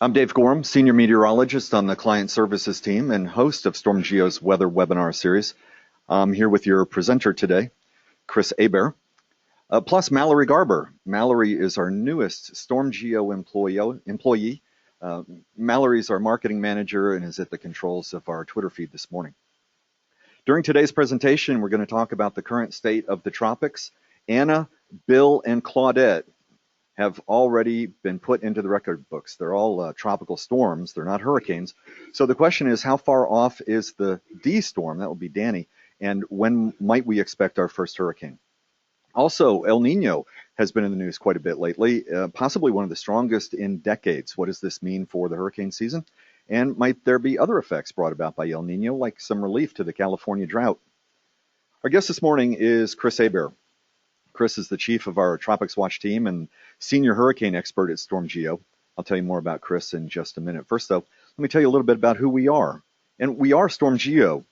I'm Dave Gorham, Senior Meteorologist on the Client Services team and host of StormGeo's Weather Webinar Series. I'm here with your presenter today, Chris Hebert, plus Mallory Garber. Mallory is our newest StormGeo employee. Mallory's our marketing manager and is at the controls of our Twitter feed this morning. During today's presentation, we're going to talk about the current state of the tropics. Anna, Bill, and Claudette have already been put into the record books. They're all tropical storms. They're not hurricanes. So the question is, how far off is the D storm? That will be Danny. And when might we expect our first hurricane? Also, El Niño has been in the news quite a bit lately, possibly one of the strongest in decades. What does this mean for the hurricane season? And might there be other effects brought about by El Niño, like some relief to the California drought? Our guest this morning is Chris Hebert. Chris is the chief of our Tropics Watch team and senior hurricane expert at StormGeo. I'll tell you more about Chris in just a minute. First, though, let me tell you a little bit about who we are. And we are StormGeo.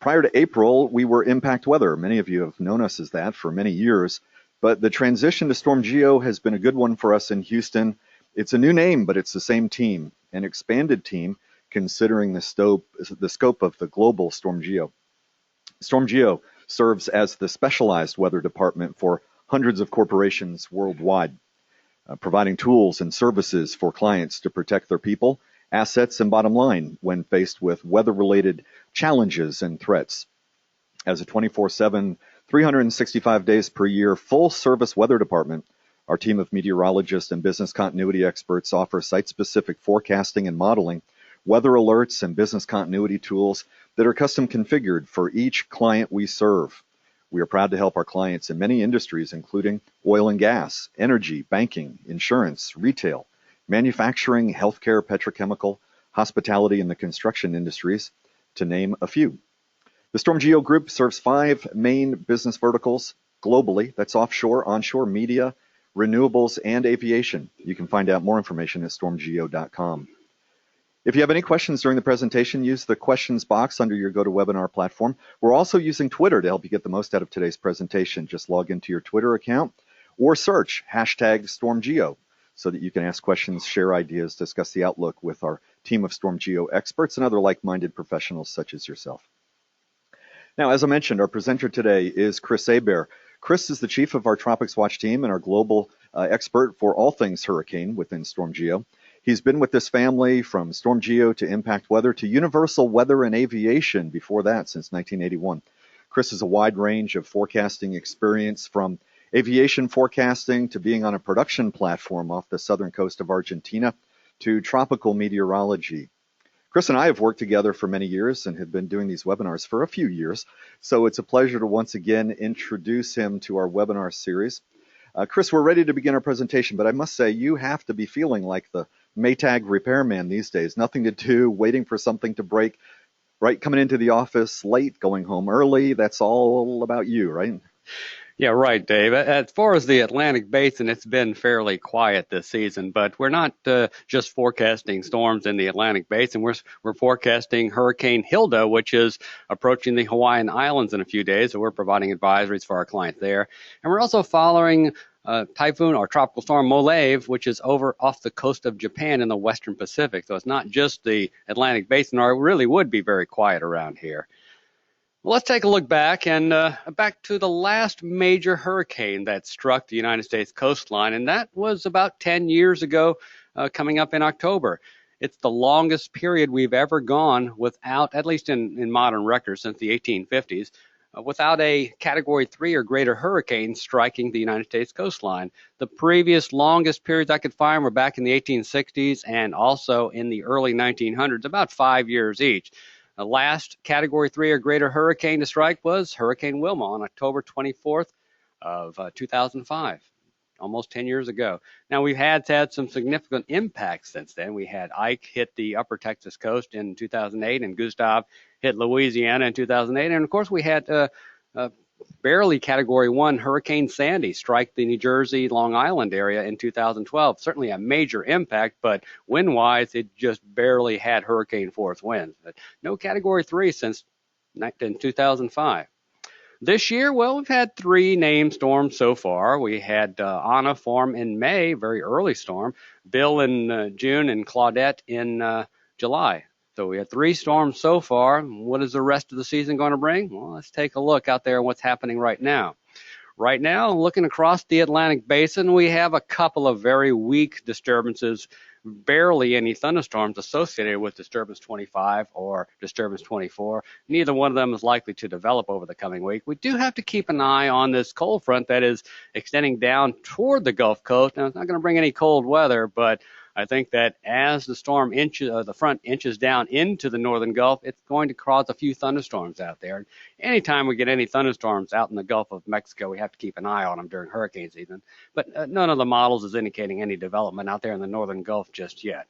Prior to April, we were Impact Weather. Many of you have known us as that for many years. But the transition to StormGeo has been a good one for us in Houston. It's a new name, but it's the same team, an expanded team considering the scope of the global StormGeo. StormGeo serves as the specialized weather department for hundreds of corporations worldwide, providing tools and services for clients to protect their people, assets, and bottom line when faced with weather-related challenges and threats. As a 24/7, 365 days per year, full-service weather department, our team of meteorologists and business continuity experts offer site-specific forecasting and modeling, weather alerts, and business continuity tools that are custom configured for each client we serve. We are proud to help our clients in many industries, including oil and gas, energy, banking, insurance, retail, manufacturing, healthcare, petrochemical, hospitality, and the construction industries, to name a few. The StormGeo Group serves 5 main business verticals globally. That's offshore, onshore, media, renewables, and aviation. You can find out more information at stormgeo.com. If you have any questions during the presentation, use the questions box under your GoToWebinar platform. We're also using Twitter to help you get the most out of today's presentation. Just log into your Twitter account or search #StormGeo so that you can ask questions, share ideas, discuss the outlook with our team of StormGeo experts and other like-minded professionals such as yourself. Now, as I mentioned, our presenter today is Chris Hebert. Chris is the chief of our Tropics Watch team and our global expert for all things hurricane within StormGeo. He's been with this family from StormGeo to Impact Weather to Universal Weather and Aviation before that since 1981. Chris has a wide range of forecasting experience from aviation forecasting to being on a production platform off the southern coast of Argentina to tropical meteorology. Chris and I have worked together for many years and have been doing these webinars for a few years, so it's a pleasure to once again introduce him to our webinar series. Chris, we're ready to begin our presentation, but I must say you have to be feeling like the Maytag repairman these days. Nothing to do, waiting for something to break, right? Coming into the office late, going home early. That's all about you, right? Yeah, right, Dave. As far as the Atlantic Basin, it's been fairly quiet this season, but we're not just forecasting storms in the Atlantic Basin. We're forecasting Hurricane Hilda, which is approaching the Hawaiian Islands in a few days, so we're providing advisories for our clients there. And we're also following typhoon or tropical storm Molave, which is over off the coast of Japan in the Western Pacific. So it's not just the Atlantic Basin, or it really would be very quiet around here. Well, let's take a look back back to the last major hurricane that struck the United States coastline, and that was about 10 years ago, coming up in October. It's the longest period we've ever gone without, at least in modern records since the 1850s, without a Category 3 or greater hurricane striking the United States coastline. The previous longest periods I could find were back in the 1860s and also in the early 1900s, about 5 years each. The last Category 3 or greater hurricane to strike was Hurricane Wilma on October 24th of 2005, almost 10 years ago. Now, we've had some significant impacts since then. We had Ike hit the upper Texas coast in 2008, and Gustav hit Louisiana in 2008. And, of course, we had barely Category 1 Hurricane Sandy strike the New Jersey, Long Island area in 2012. Certainly a major impact, but wind-wise, it just barely had hurricane force winds. But no Category 3 since 2005. This year, well, we've had 3 named storms so far. We had Anna form in May, very early storm, Bill in June, and Claudette in July. So we had 3 storms so far. What is the rest of the season going to bring? Well, let's take a look out there at what's happening right now. Right now, looking across the Atlantic Basin, we have a couple of very weak disturbances, barely any thunderstorms associated with disturbance 25 or disturbance 24. Neither one of them is likely to develop over the coming week. We do have to keep an eye on this cold front that is extending down toward the Gulf Coast. Now, it's not going to bring any cold weather, but I think that as the storm the front inches down into the northern Gulf, it's going to cause a few thunderstorms out there. And anytime we get any thunderstorms out in the Gulf of Mexico, we have to keep an eye on them during hurricane season. But none of the models is indicating any development out there in the northern Gulf just yet.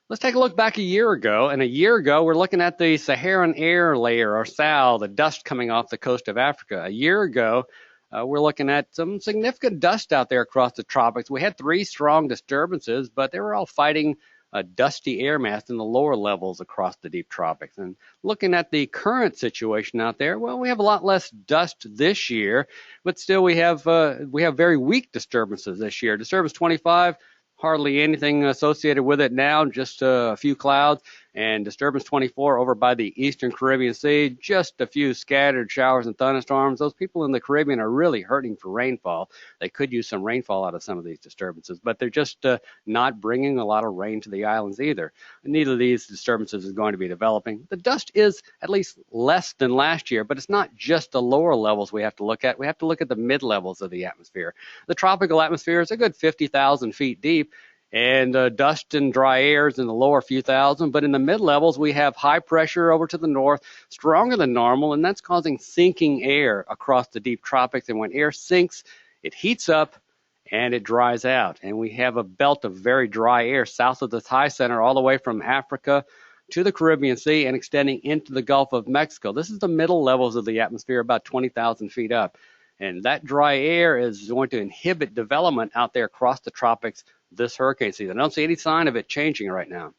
Let's take a look back a year ago. And a year ago, we're looking at the Saharan air layer, or SAL, the dust coming off the coast of Africa. A year ago, we're looking at some significant dust out there across the tropics. We had 3 strong disturbances, but they were all fighting a dusty air mass in the lower levels across the deep tropics. And looking at the current situation out there, well, we have a lot less dust this year, but still we have very weak disturbances this year. Disturbance 25, hardly anything associated with it now, just a few clouds. And disturbance 24 over by the eastern Caribbean Sea, just a few scattered showers and thunderstorms. Those people in the Caribbean are really hurting for rainfall. They could use some rainfall out of some of these disturbances, but they're just not bringing a lot of rain to the islands either. Neither of these disturbances is going to be developing. The dust is at least less than last year, but it's not just the lower levels we have to look at. We have to look at the mid levels of the atmosphere. The tropical atmosphere is a good 50,000 feet deep, and dust and dry air is in the lower few thousand. But in the mid-levels, we have high pressure over to the north, stronger than normal, and that's causing sinking air across the deep tropics. And when air sinks, it heats up and it dries out. And we have a belt of very dry air south of the high center all the way from Africa to the Caribbean Sea and extending into the Gulf of Mexico. This is the middle levels of the atmosphere, about 20,000 feet up. And that dry air is going to inhibit development out there across the tropics this hurricane season. I don't see any sign of it changing right now.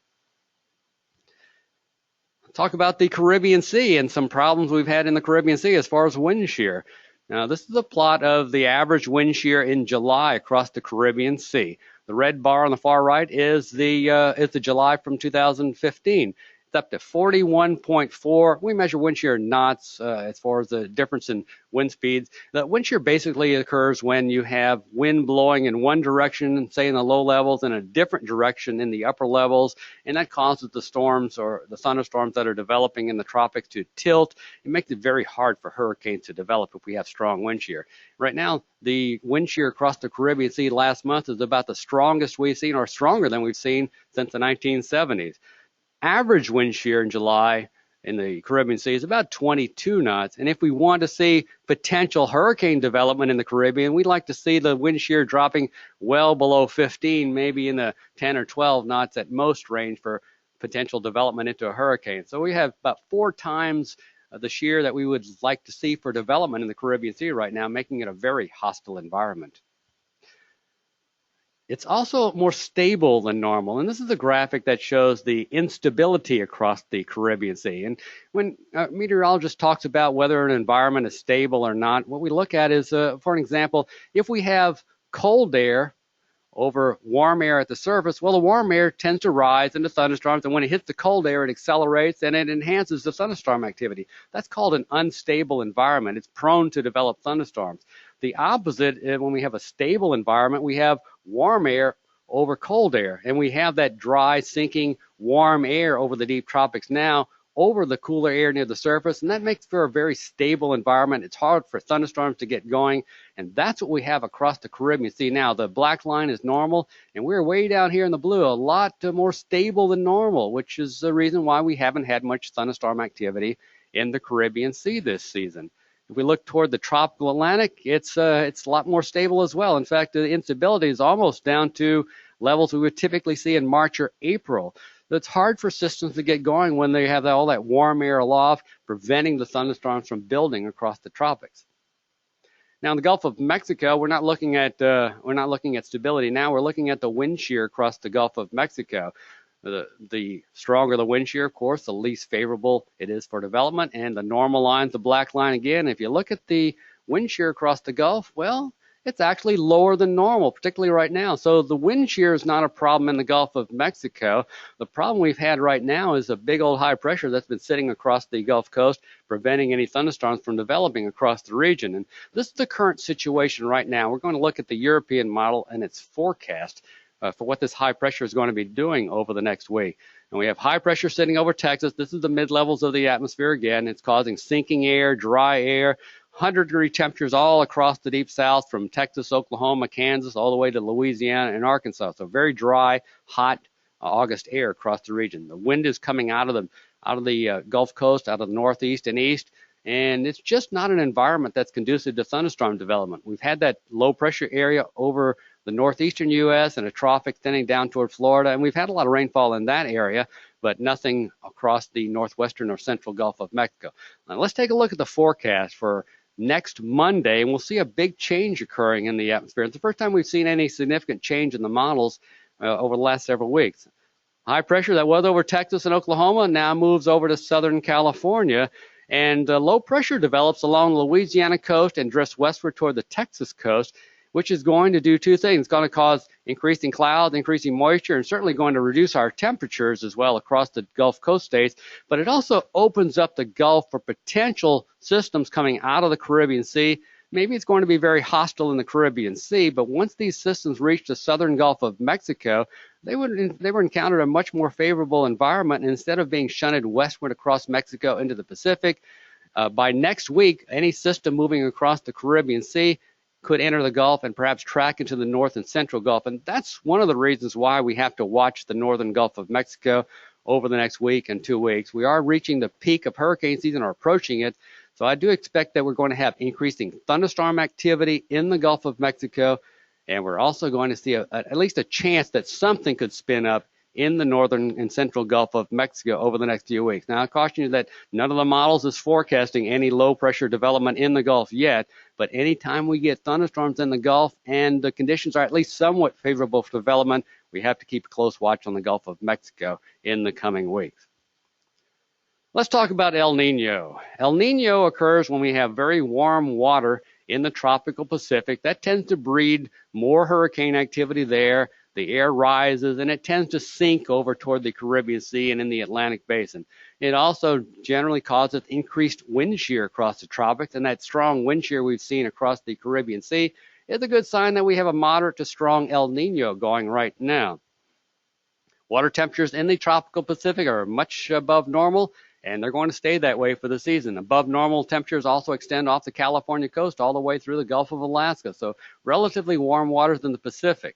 Talk about the Caribbean Sea and some problems we've had in the Caribbean Sea as far as wind shear. Now, this is a plot of the average wind shear in July across the Caribbean Sea. The red bar on the far right is the July from 2015. It's up to 41.4. We measure wind shear knots as far as the difference in wind speeds. The wind shear basically occurs when you have wind blowing in one direction, say in the low levels, and a different direction in the upper levels, and that causes the storms or the thunderstorms that are developing in the tropics to tilt. It makes it very hard for hurricanes to develop if we have strong wind shear. Right now, the wind shear across the Caribbean Sea last month is about the strongest we've seen, or stronger than we've seen since the 1970s. Average wind shear in July in the Caribbean Sea is about 22 knots. And if we want to see potential hurricane development in the Caribbean, we'd like to see the wind shear dropping well below 15, maybe in the 10 or 12 knots at most range for potential development into a hurricane. So we have about 4 times the shear that we would like to see for development in the Caribbean Sea right now, making it a very hostile environment. It's also more stable than normal, and this is a graphic that shows the instability across the Caribbean Sea. And when a meteorologist talks about whether an environment is stable or not, what we look at is, for an example, if we have cold air over warm air at the surface, well, the warm air tends to rise into thunderstorms, and when it hits the cold air, it accelerates and it enhances the thunderstorm activity. That's called an unstable environment. It's prone to develop thunderstorms. The opposite, when we have a stable environment, we have warm air over cold air, and we have that dry, sinking, warm air over the deep tropics now over the cooler air near the surface, and that makes for a very stable environment. It's hard for thunderstorms to get going, and that's what we have across the Caribbean Sea now. The black line is normal, and we're way down here in the blue, a lot more stable than normal, which is the reason why we haven't had much thunderstorm activity in the Caribbean Sea this season. If we look toward the tropical Atlantic, it's a lot more stable as well. In fact, the instability is almost down to levels we would typically see in March or April. It's hard for systems to get going when they have all that warm air aloft, preventing the thunderstorms from building across the tropics. Now, in the Gulf of Mexico, we're not looking at stability now. We're looking at the wind shear across the Gulf of Mexico. The stronger the wind shear, of course, the least favorable it is for development. And the normal line's the black line again. If you look at the wind shear across the Gulf, well, it's actually lower than normal, particularly right now. So the wind shear is not a problem in the Gulf of Mexico. The problem we've had right now is a big old high pressure that's been sitting across the Gulf Coast, preventing any thunderstorms from developing across the region. And this is the current situation right now. We're going to look at the European model and its forecast for what this high pressure is going to be doing over the next week. And we have high pressure sitting over Texas. This is the mid-levels of the atmosphere again. It's causing sinking air, dry air, 100-degree temperatures all across the deep south from Texas, Oklahoma, Kansas, all the way to Louisiana and Arkansas. So very dry, hot August air across the region. The wind is coming out of the Gulf Coast, out of the northeast and east, and it's just not an environment that's conducive to thunderstorm development. We've had that low pressure area over the northeastern U.S. and a trough extending down toward Florida, and we've had a lot of rainfall in that area, but nothing across the northwestern or central Gulf of Mexico. Now let's take a look at the forecast for next Monday, and we'll see a big change occurring in the atmosphere. It's the first time we've seen any significant change in the models over the last several weeks. High pressure that was over Texas and Oklahoma now moves over to Southern California, and low pressure develops along the Louisiana coast and drifts westward toward the Texas coast, which is going to do two things. It's going to cause increasing clouds, increasing moisture, and certainly going to reduce our temperatures as well across the Gulf Coast states. But it also opens up the Gulf for potential systems coming out of the Caribbean Sea. Maybe it's going to be very hostile in the Caribbean Sea, but once these systems reach the southern Gulf of Mexico, they were encountered a much more favorable environment. And instead of being shunted westward across Mexico into the Pacific, by next week, any system moving across the Caribbean Sea could enter the Gulf and perhaps track into the north and central Gulf. And that's one of the reasons why we have to watch the northern Gulf of Mexico over the next week and 2 weeks. We are reaching the peak of hurricane season or approaching it. So I do expect that we're going to have increasing thunderstorm activity in the Gulf of Mexico. And we're also going to see at least a chance that something could spin up in the northern and central Gulf of Mexico over the next few weeks. Now, I caution you that none of the models is forecasting any low pressure development in the Gulf yet, but anytime we get thunderstorms in the Gulf and the conditions are at least somewhat favorable for development, we have to keep a close watch on the Gulf of Mexico in the coming weeks. Let's talk about El Niño. El Niño occurs when we have very warm water in the tropical Pacific. That tends to breed more hurricane activity there. The air rises, and it tends to sink over toward the Caribbean Sea and in the Atlantic Basin. It also generally causes increased wind shear across the tropics, and that strong wind shear we've seen across the Caribbean Sea is a good sign that we have a moderate to strong El Niño going right now. Water temperatures in the tropical Pacific are much above normal, and they're going to stay that way for the season. Above normal temperatures also extend off the California coast all the way through the Gulf of Alaska, so relatively warm waters in the Pacific.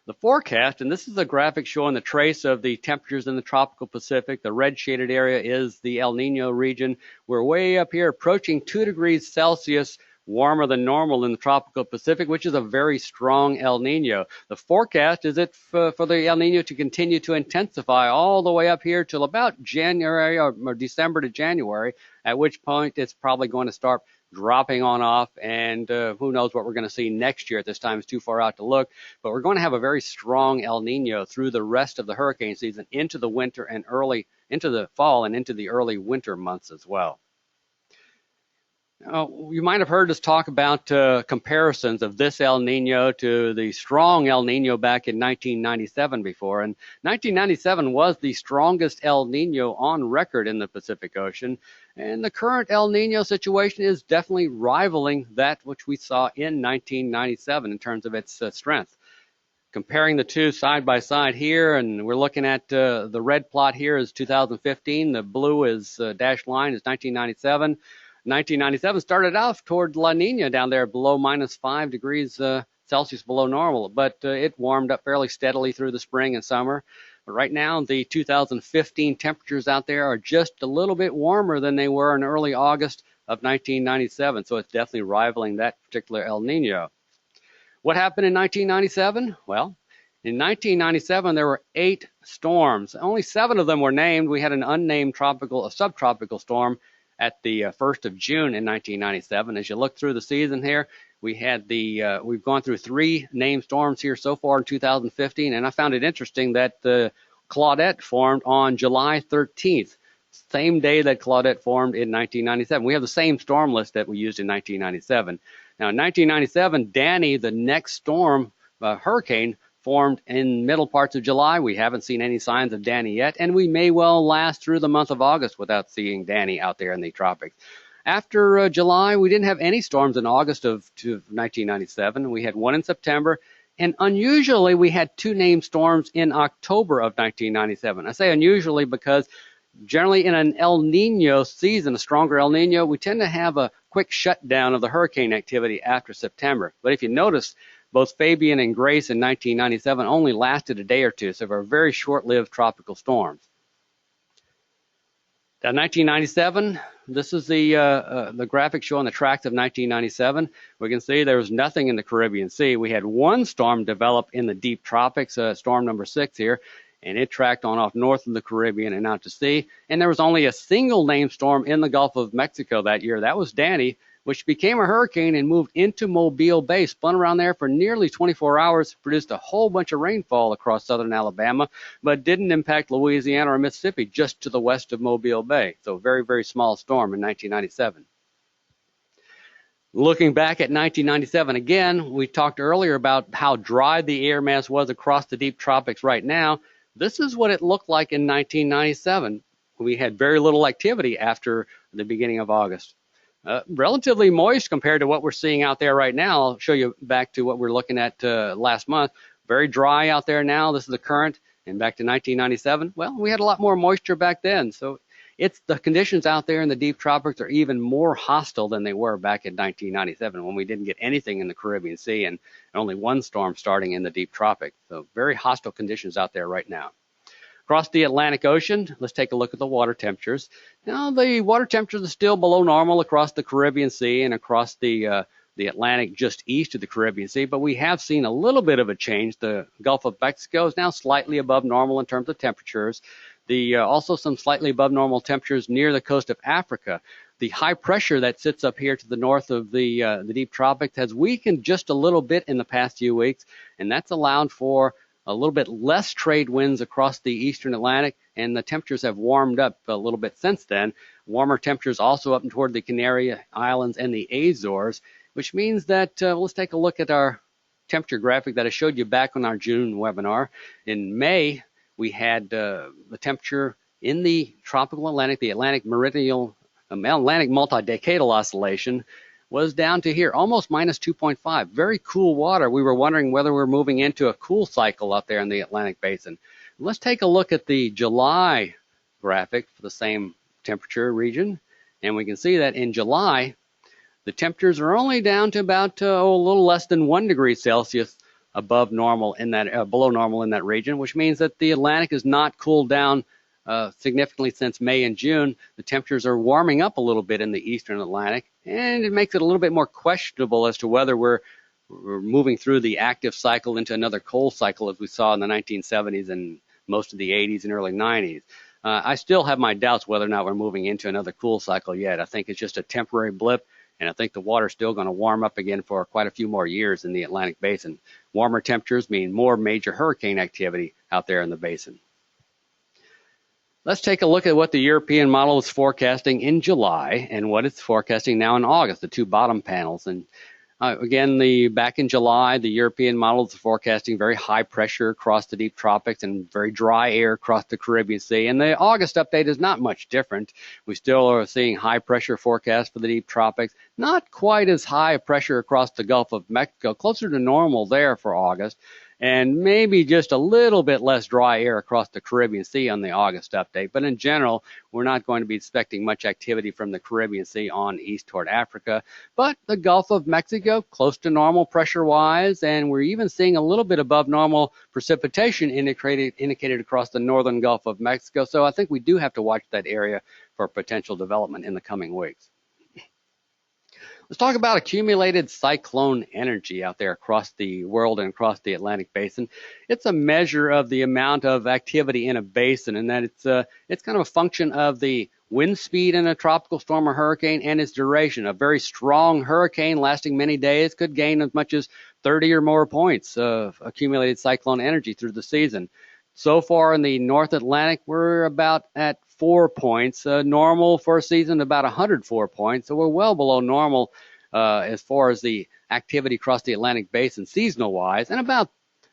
The forecast, and this is a graphic showing the trace of the temperatures in the tropical Pacific. The red shaded area is the El Niño region. We're way up here approaching 2 degrees Celsius warmer than normal in the tropical Pacific, which is a very strong El Niño. The forecast is for the El Niño to continue to intensify all the way up here till about January or December to January, at which point it's probably going to start dropping on off, and who knows what we're going to see next year at this time. It's too far out to look, but we're going to have a very strong El Niño through the rest of the hurricane season into the winter and into the fall and into the early winter months as well. You might have heard us talk about comparisons of this El Niño to the strong El Niño back in 1997 before. And 1997 was the strongest El Niño on record in the Pacific Ocean. And the current El Niño situation is definitely rivaling that which we saw in 1997 in terms of its strength. Comparing the two side by side here, and we're looking at the red plot here is 2015. The blue is dashed line is 1997. 1997 started off toward La Niña down there below -5 degrees Celsius below normal, but it warmed up fairly steadily through the spring and summer. But right now, the 2015 temperatures out there are just a little bit warmer than they were in early August of 1997, so it's definitely rivaling that particular El Niño. What happened in 1997? Well, in 1997, there were 8 storms. Only 7 of them were named. We had an unnamed subtropical storm at the 1st of June in 1997. As you look through the season here, we've gone through 3 named storms here so far in 2015, and I found it interesting that the Claudette formed on July 13th, same day that Claudette formed in 1997. We have the same storm list that we used in 1997. Now, in 1997, Danny, the next storm, hurricane, formed in middle parts of July. We haven't seen any signs of Danny yet, and we may well last through the month of August without seeing Danny out there in the tropics. After July, we didn't have any storms in August of 1997. We had 1 in September, and unusually, we had 2 named storms in October of 1997. I say unusually because generally in an El Niño season, a stronger El Niño, we tend to have a quick shutdown of the hurricane activity after September. But if you notice, both Fabian and Grace in 1997 only lasted a day or two, so they were very short-lived tropical storms. Now, 1997, this is the graphic showing the tracks of 1997. We can see there was nothing in the Caribbean Sea. We had 1 storm develop in the deep tropics, storm number 6 here, and it tracked on off north of the Caribbean and out to sea. And there was only a single named storm in the Gulf of Mexico that year. That was Danny, which became a hurricane and moved into Mobile Bay, spun around there for nearly 24 hours, produced a whole bunch of rainfall across southern Alabama, but didn't impact Louisiana or Mississippi, just to the west of Mobile Bay. So very, very small storm in 1997. Looking back at 1997, again, we talked earlier about how dry the air mass was across the deep tropics right now. This is what it looked like in 1997. We had very little activity after the beginning of August. Relatively moist compared to what we're seeing out there right now. I'll show you back to what we're looking at last month. Very dry out there now. This is the current. And back to 1997, well, we had a lot more moisture back then. So it's the conditions out there in the deep tropics are even more hostile than they were back in 1997 when we didn't get anything in the Caribbean Sea and only 1 storm starting in the deep tropics. So very hostile conditions out there right now. Across the Atlantic Ocean, let's take a look at the water temperatures. Now, the water temperatures are still below normal across the Caribbean Sea and across the Atlantic just east of the Caribbean Sea, but we have seen a little bit of a change. The Gulf of Mexico is now slightly above normal in terms of temperatures. Also some slightly above normal temperatures near the coast of Africa. The high pressure that sits up here to the north of the deep tropics has weakened just a little bit in the past few weeks, and that's allowed for a little bit less trade winds across the eastern Atlantic, and the temperatures have warmed up a little bit since then. Warmer temperatures also up toward the Canary Islands and the Azores, which means that let's take a look at our temperature graphic that I showed you back on our June webinar. In May, we had the temperature in the tropical Atlantic, the Atlantic multi-decadal oscillation, was down to here, almost minus 2.5. Very cool water. We were wondering whether we're moving into a cool cycle up there in the Atlantic basin. Let's take a look at the July graphic for the same temperature region. And we can see that in July, the temperatures are only down to about a little less than 1 degree Celsius above normal in that, below normal in that region, which means that the Atlantic is not cooled down significantly since May and June. The temperatures are warming up a little bit in the eastern Atlantic, and it makes it a little bit more questionable as to whether we're moving through the active cycle into another cold cycle as we saw in the 1970s and most of the 80s and early 90s. I still have my doubts whether or not we're moving into another cool cycle yet. I think it's just a temporary blip, and I think the water's still going to warm up again for quite a few more years in the Atlantic basin. Warmer temperatures mean more major hurricane activity out there in the basin. Let's take a look at what the European model is forecasting in July and what it's forecasting now in August, the 2 bottom panels. And again, back in July, the European model is forecasting very high pressure across the deep tropics and very dry air across the Caribbean Sea. And the August update is not much different. We still are seeing high pressure forecast for the deep tropics, not quite as high pressure across the Gulf of Mexico, closer to normal there for August, and maybe just a little bit less dry air across the Caribbean Sea on the August update. But in general, we're not going to be expecting much activity from the Caribbean Sea on east toward Africa. But the Gulf of Mexico, close to normal pressure-wise, and we're even seeing a little bit above normal precipitation indicated across the northern Gulf of Mexico. So I think we do have to watch that area for potential development in the coming weeks. Let's talk about accumulated cyclone energy out there across the world and across the Atlantic basin. It's a measure of the amount of activity in a basin, and that it's kind of a function of the wind speed in a tropical storm or hurricane and its duration. A very strong hurricane lasting many days could gain as much as 30 or more points of accumulated cyclone energy through the season. So far in the North Atlantic, we're about at 4 points. Normal for a season, about 104 points. So we're well below normal as far as the activity across the Atlantic basin seasonal-wise, and about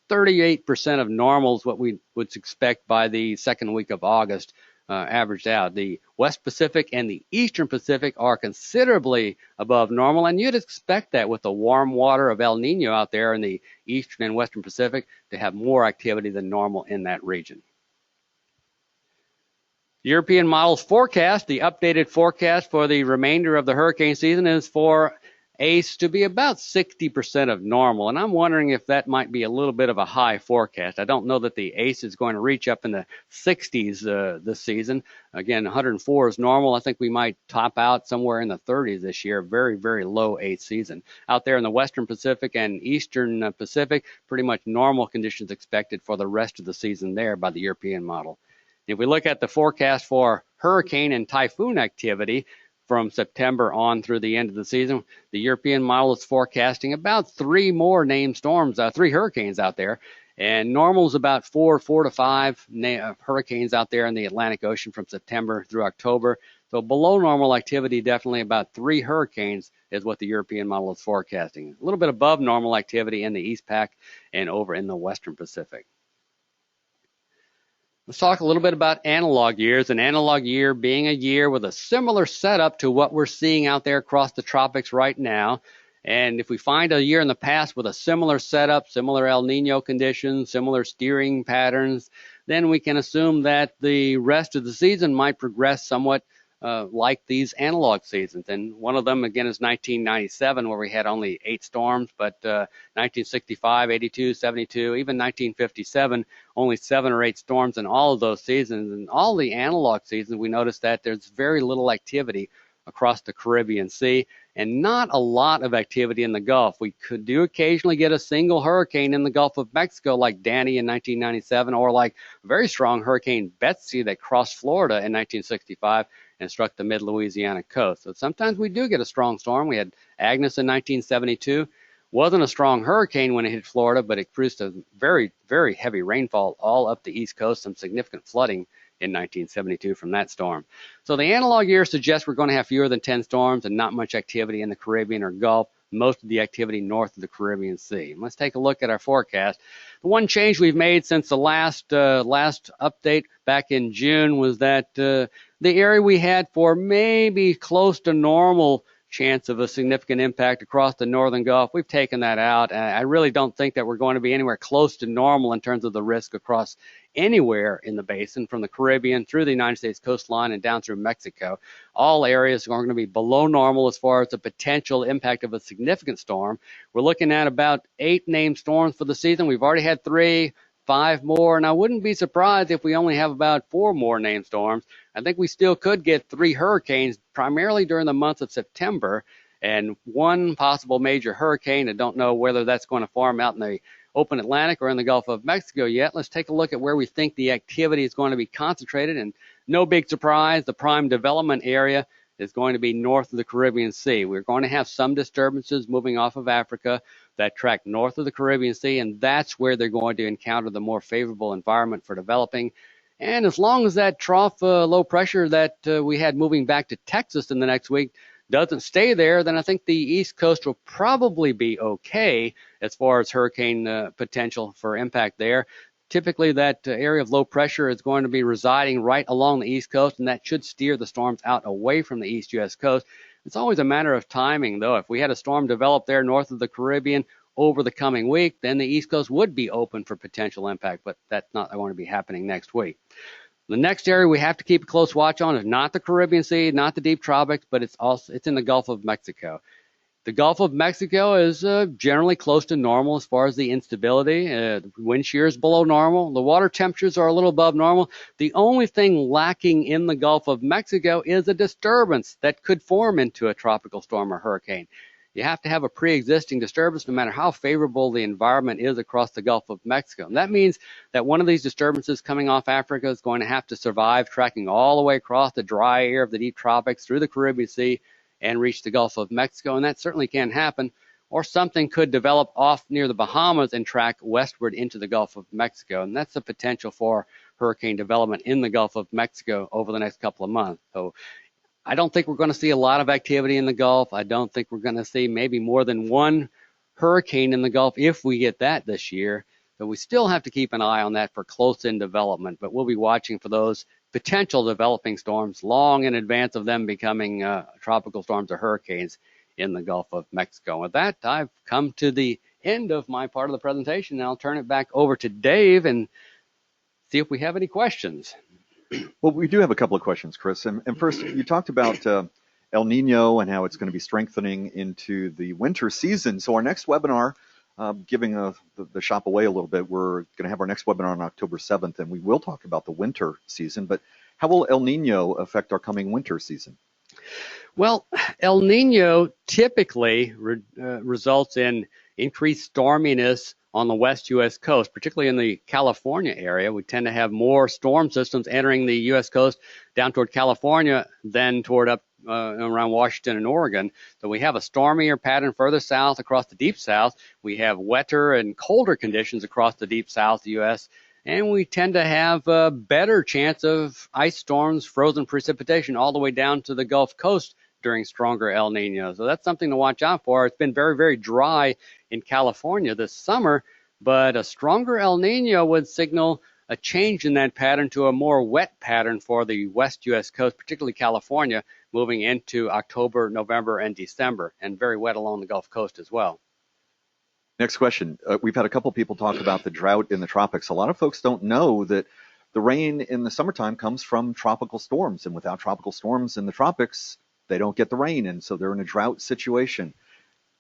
38% of normal is what we would expect by the second week of August. Averaged out. The West Pacific and the Eastern Pacific are considerably above normal, and you'd expect that with the warm water of El Niño out there in the Eastern and Western Pacific to have more activity than normal in that region. The European model's forecast, the updated forecast for the remainder of the hurricane season, is for ACE to be about 60% of normal, and I'm wondering if that might be a little bit of a high forecast. I don't know that the ACE is going to reach up in the 60s this season. Again, 104 is normal. I think we might top out somewhere in the 30s this year. Very, very low ACE season. Out there in the Western Pacific and Eastern Pacific, pretty much normal conditions expected for the rest of the season there by the European model. If we look at the forecast for hurricane and typhoon activity, from September on through the end of the season, the European model is forecasting about 3 more named storms, 3 hurricanes out there, and normal is about 4 to 5 hurricanes out there in the Atlantic Ocean from September through October. So below normal activity, definitely about 3 hurricanes is what the European model is forecasting. A little bit above normal activity in the East Pac and over in the Western Pacific. Let's talk a little bit about analog years. An analog year being a year with a similar setup to what we're seeing out there across the tropics right now. And if we find a year in the past with a similar setup, similar El Niño conditions, similar steering patterns, then we can assume that the rest of the season might progress somewhat like these analog seasons. And one of them, again, is 1997, where we had only 8 storms, but 1965, 82, 72, even 1957, only 7 or 8 storms in all of those seasons. And all the analog seasons, we noticed that there's very little activity across the Caribbean Sea and not a lot of activity in the Gulf. We do occasionally get a single hurricane in the Gulf of Mexico like Danny in 1997, or like a very strong Hurricane Betsy that crossed Florida in 1965 and struck the mid-Louisiana coast. So sometimes we do get a strong storm. We had Agnes in 1972. Wasn't a strong hurricane when it hit Florida, but it produced a very, very heavy rainfall all up the East Coast, some significant flooding in 1972 from that storm. So the analog year suggests we're going to have fewer than 10 storms and not much activity in the Caribbean or Gulf, most of the activity north of the Caribbean Sea. Let's take a look at our forecast. The one change we've made since the last update back in June was that the area we had for maybe close to normal chance of a significant impact across the northern Gulf, we've taken that out. I really don't think that we're going to be anywhere close to normal in terms of the risk across anywhere in the basin, from the Caribbean through the United States coastline and down through Mexico. All areas are going to be below normal as far as the potential impact of a significant storm. We're looking at about 8 named storms for the season. We've already had 3, 5 more, and I wouldn't be surprised if we only have about 4 more named storms. I think we still could get 3 hurricanes, primarily during the month of September, and 1 possible major hurricane. I don't know whether that's going to form out in the open Atlantic or in the Gulf of Mexico yet. Let's take a look at where we think the activity is going to be concentrated, and no big surprise, the prime development area is going to be north of the Caribbean Sea. We're going to have some disturbances moving off of Africa that track north of the Caribbean Sea, and that's where they're going to encounter the more favorable environment for developing. And as long as that trough low pressure that we had moving back to Texas in the next week doesn't stay there, then I think the East Coast will probably be okay as far as hurricane potential for impact there. Typically, that area of low pressure is going to be residing right along the East Coast, and that should steer the storms out away from the East U.S. coast. It's always a matter of timing, though. If we had a storm develop there north of the Caribbean over the coming week, then the East Coast would be open for potential impact, but that's not going to be happening next week. The next area we have to keep a close watch on is not the Caribbean Sea, not the deep tropics, but it's in the Gulf of Mexico. The Gulf of Mexico is generally close to normal as far as the instability. The wind shear is below normal. The water temperatures are a little above normal. The only thing lacking in the Gulf of Mexico is a disturbance that could form into a tropical storm or hurricane. You have to have a pre-existing disturbance no matter how favorable the environment is across the Gulf of Mexico. And that means that one of these disturbances coming off Africa is going to have to survive tracking all the way across the dry air of the deep tropics through the Caribbean Sea and reach the Gulf of Mexico, and that certainly can happen. Or something could develop off near the Bahamas and track westward into the Gulf of Mexico, and that's the potential for hurricane development in the Gulf of Mexico over the next couple of months. So I don't think we're going to see a lot of activity in the Gulf. I don't think we're going to see maybe more than one hurricane in the Gulf if we get that this year. But we still have to keep an eye on that for close-in development. But we'll be watching for those potential developing storms long in advance of them becoming tropical storms or hurricanes in the Gulf of Mexico. With that, I've come to the end of my part of the presentation, and I'll turn it back over to Dave and see if we have any questions. Well, we do have a couple of questions, Chris. And first, you talked about El Nino and how it's going to be strengthening into the winter season. So our next webinar, giving the shop away a little bit, we're going to have our next webinar on October 7th, and we will talk about the winter season. But how will El Nino affect our coming winter season? Well, El Nino typically results in increased storminess on the west U.S. coast, particularly in the California area. We tend to have more storm systems entering the U.S. coast down toward California than toward up around Washington and Oregon. So we have a stormier pattern further south across the deep south. We have wetter and colder conditions across the deep south U.S., and we tend to have a better chance of ice storms, frozen precipitation all the way down to the Gulf Coast during stronger El Nino. So that's something to watch out for. It's been very, very dry in California this summer, but a stronger El Nino would signal a change in that pattern to a more wet pattern for the west U.S. coast, particularly California, moving into October, November, and December, and very wet along the Gulf Coast as well. Next question. We've had a couple people talk about the drought in the tropics. A lot of folks don't know that the rain in the summertime comes from tropical storms, and without tropical storms in the tropics, they don't get the rain, and so they're in a drought situation.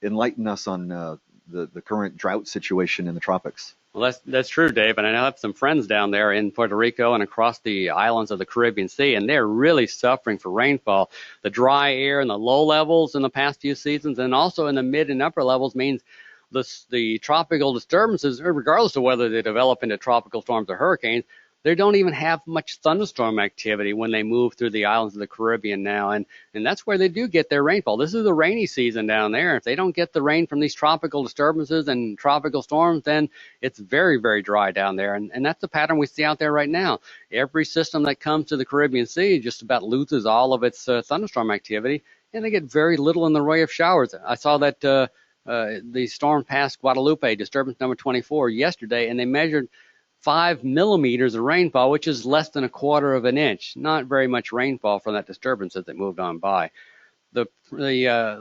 Enlighten us on the current drought situation in the tropics. Well, that's true, Dave, and I have some friends down there in Puerto Rico and across the islands of the Caribbean Sea, and they're really suffering for rainfall. The dry air and the low levels in the past few seasons, and also in the mid and upper levels, means the tropical disturbances, regardless of whether they develop into tropical storms or hurricanes, they don't even have much thunderstorm activity when they move through the islands of the Caribbean now, and that's where they do get their rainfall. This is the rainy season down there. If they don't get the rain from these tropical disturbances and tropical storms, then it's very, very dry down there, and that's the pattern we see out there right now. Every system that comes to the Caribbean Sea just about loses all of its thunderstorm activity, and they get very little in the way of showers. I saw that the storm passed Guadalupe, disturbance number 24, yesterday, and they measured 5 millimeters of rainfall, which is less than 1/4 of an inch. Not very much rainfall from that disturbance as it moved on by. The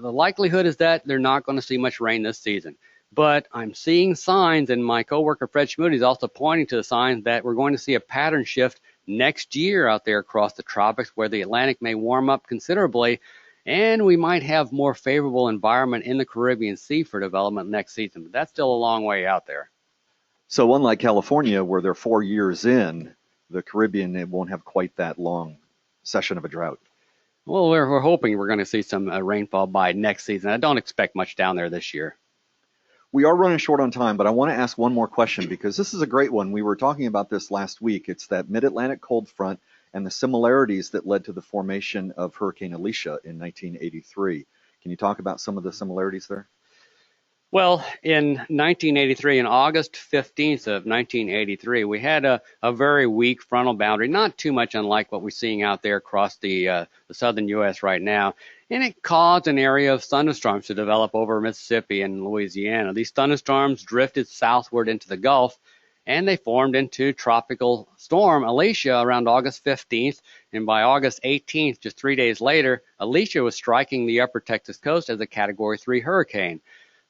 likelihood is that they're not going to see much rain this season. But I'm seeing signs, and my coworker Fred Schmoody is also pointing to the signs that we're going to see a pattern shift next year out there across the tropics, where the Atlantic may warm up considerably, and we might have more favorable environment in the Caribbean Sea for development next season. But that's still a long way out there. So unlike California, where they're 4 years in, the Caribbean, it won't have quite that long session of a drought. Well, we're hoping we're going to see some rainfall by next season. I don't expect much down there this year. We are running short on time, but I want to ask one more question because this is a great one. We were talking about this last week. It's that mid-Atlantic cold front and the similarities that led to the formation of Hurricane Alicia in 1983. Can you talk about some of the similarities there? Well, in 1983, in August 15th of 1983, we had a very weak frontal boundary, not too much unlike what we're seeing out there across the southern U.S. right now. And it caused an area of thunderstorms to develop over Mississippi and Louisiana. These thunderstorms drifted southward into the Gulf, and they formed into Tropical Storm Alicia around August 15th. And by August 18th, just 3 days later, Alicia was striking the upper Texas coast as a Category 3 hurricane.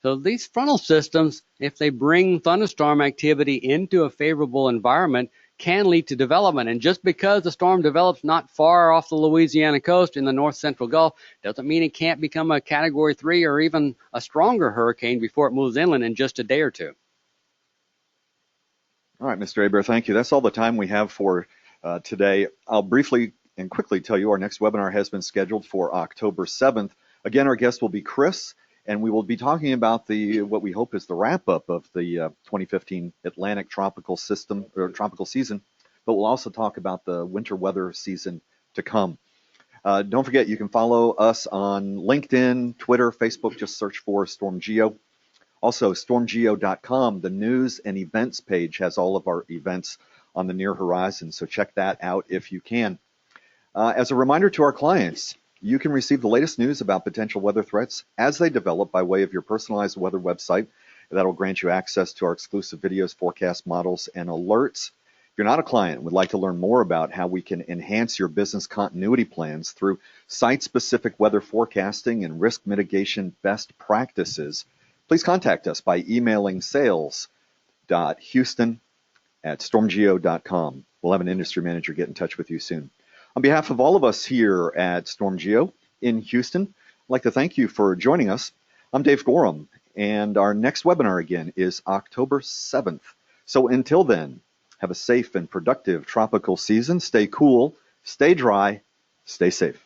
So these frontal systems, if they bring thunderstorm activity into a favorable environment, can lead to development. And just because the storm develops not far off the Louisiana coast in the north central Gulf doesn't mean it can't become a Category 3 or even a stronger hurricane before it moves inland in just a day or two. All right, Mr. Hebert, thank you. That's all the time we have for today. I'll briefly and quickly tell you our next webinar has been scheduled for October 7th. Again, our guest will be Chris, and we will be talking about what we hope is the wrap-up of the 2015 Atlantic tropical season, but we'll also talk about the winter weather season to come. Don't forget, you can follow us on LinkedIn, Twitter, Facebook. Just search for StormGeo. Also, StormGeo.com, the news and events page, has all of our events on the near horizon, so check that out if you can. As a reminder to our clients, you can receive the latest news about potential weather threats as they develop by way of your personalized weather website. That'll grant you access to our exclusive videos, forecast models, and alerts. If you're not a client and would like to learn more about how we can enhance your business continuity plans through site-specific weather forecasting and risk mitigation best practices, please contact us by emailing sales.houston@stormgeo.com. We'll have an industry manager get in touch with you soon. On behalf of all of us here at StormGeo in Houston, I'd like to thank you for joining us. I'm Dave Gorham, and our next webinar again is October 7th. So until then, have a safe and productive tropical season. Stay cool, stay dry, stay safe.